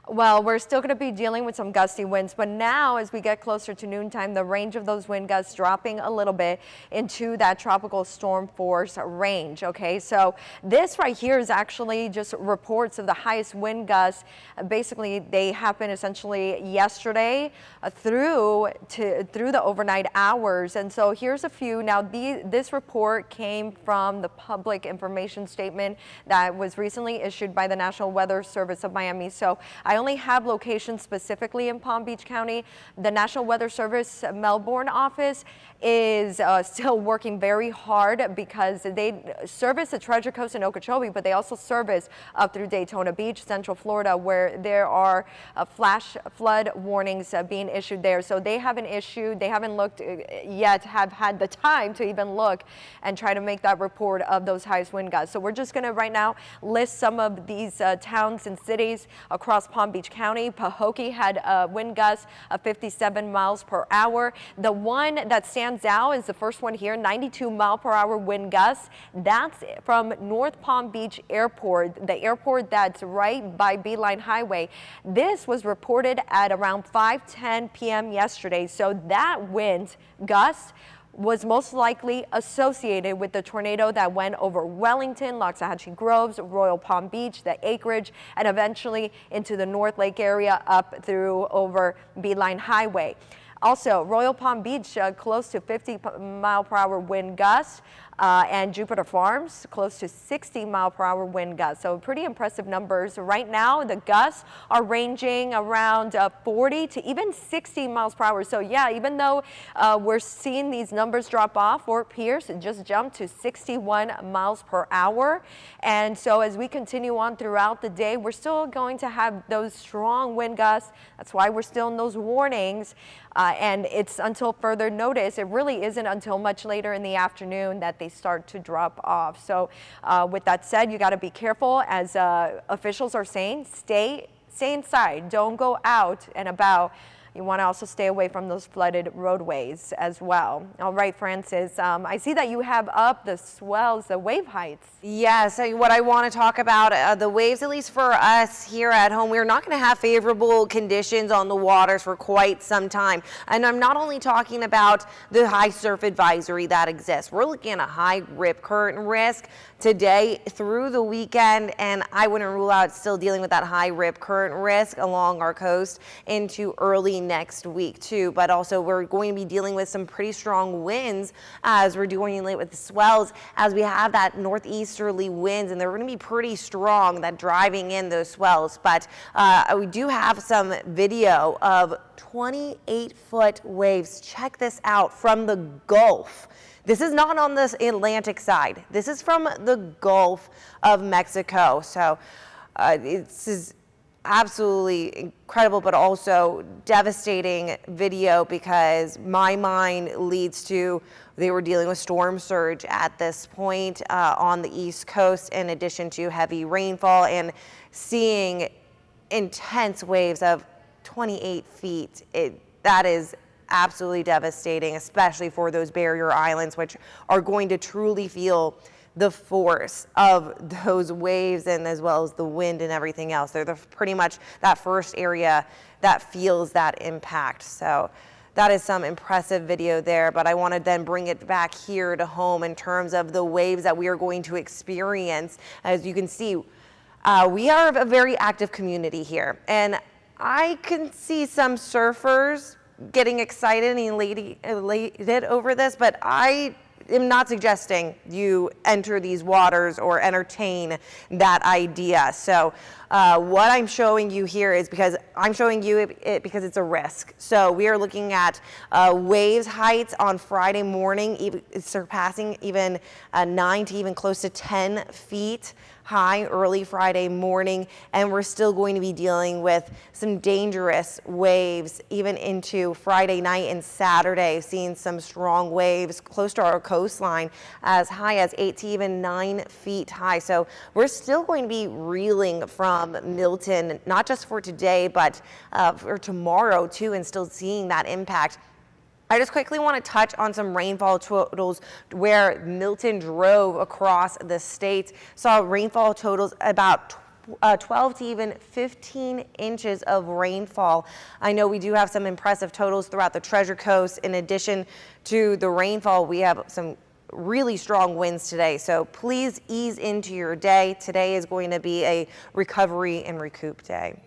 Well, we're still going to be dealing with some gusty winds, but now as we get closer to noontime, the range of those wind gusts dropping a little bit into that tropical storm force range. Okay, so this right here is actually just reports of the highest wind gusts. Basically, they happened essentially yesterday through the overnight hours. And so here's a few. Now, this report came from the public information statement that was recently issued by the National Weather Service of Miami. So I only have locations specifically in Palm Beach County. The National Weather Service Melbourne office is still working very hard because they service the Treasure Coast and Okeechobee, but they also service up through Daytona Beach, Central Florida, where there are flash flood warnings being issued there. So they haven't looked yet, have had the time to even look and try to make that report of those highest wind gusts. So we're just going to right now list some of these towns and cities across Palm Beach County. Pahokee had wind gusts of 57 miles per hour. The one that stands out is the first one here, 92-mile-per-hour wind gusts. That's from North Palm Beach Airport, the airport that's right by Beeline Highway. This was reported at around 5:10 p.m. yesterday. So that wind gust was most likely associated with the tornado that went over Wellington, Loxahatchee Groves, Royal Palm Beach, the Acreage, and eventually into the North Lake area up through over Beeline Highway. Also, Royal Palm Beach, close to 50-mile-per-hour wind gusts, and Jupiter Farms, close to 60-mile-per-hour wind gusts. So pretty impressive numbers. Right now, the gusts are ranging around 40 to even 60 miles per hour. So yeah, even though we're seeing these numbers drop off, Fort Pierce just jumped to 61 miles per hour. And so as we continue on throughout the day, we're still going to have those strong wind gusts. That's why we're still in those warnings. And it's until further notice. It really isn't until much later in the afternoon that they start to drop off. So with that said, you got to be careful, as officials are saying. Stay inside. Don't go out and about. You want to also stay away from those flooded roadways as well. All right, Francis, I see that you have up the swells, the wave heights. Yes, what I want to talk about, the waves, at least for us here at home, we're not going to have favorable conditions on the waters for quite some time. And I'm not only talking about the high surf advisory that exists. We're looking at a high rip current risk today through the weekend, and I wouldn't rule out still dealing with that high rip current risk along our coast into early next week too. But also we're going to be dealing with some pretty strong winds as we're dealing with the swells, as we have that northeasterly winds, and they're going to be pretty strong, that driving in those swells. But we do have some video of 28-foot waves. Check this out from the Gulf. This is not on the Atlantic side. This is from the Gulf of Mexico. So this is absolutely incredible, but also devastating video, because my mind leads to they were dealing with storm surge at this point on the East Coast, in addition to heavy rainfall, and seeing intense waves of 28 feet. That is absolutely devastating, especially for those barrier islands, which are going to truly feel the force of those waves, and as well as the wind and everything else. They're pretty much that first area that feels that impact. So that is some impressive video there, but I want to then bring it back here to home in terms of the waves that we are going to experience. As you can see, we are a very active community here, and I can see some surfers getting excited and elated over this, but I am not suggesting you enter these waters or entertain that idea. So what I'm showing you here is because I'm showing you it because it's a risk. So we are looking at waves heights on Friday morning, surpassing even 9 to even close to 10 feet high early Friday morning, and we're still going to be dealing with some dangerous waves even into Friday night and Saturday, seeing some strong waves close to our coastline as high as 8 to even 9 feet high. So we're still going to be reeling from Milton, not just for today, but for tomorrow too, and still seeing that impact. I just quickly want to touch on some rainfall totals where Milton drove across the state. Saw rainfall totals about 12 to even 15 inches of rainfall. I know we do have some impressive totals throughout the Treasure Coast. In addition to the rainfall, we have some really strong winds today. So please ease into your day. Today is going to be a recovery and recoup day.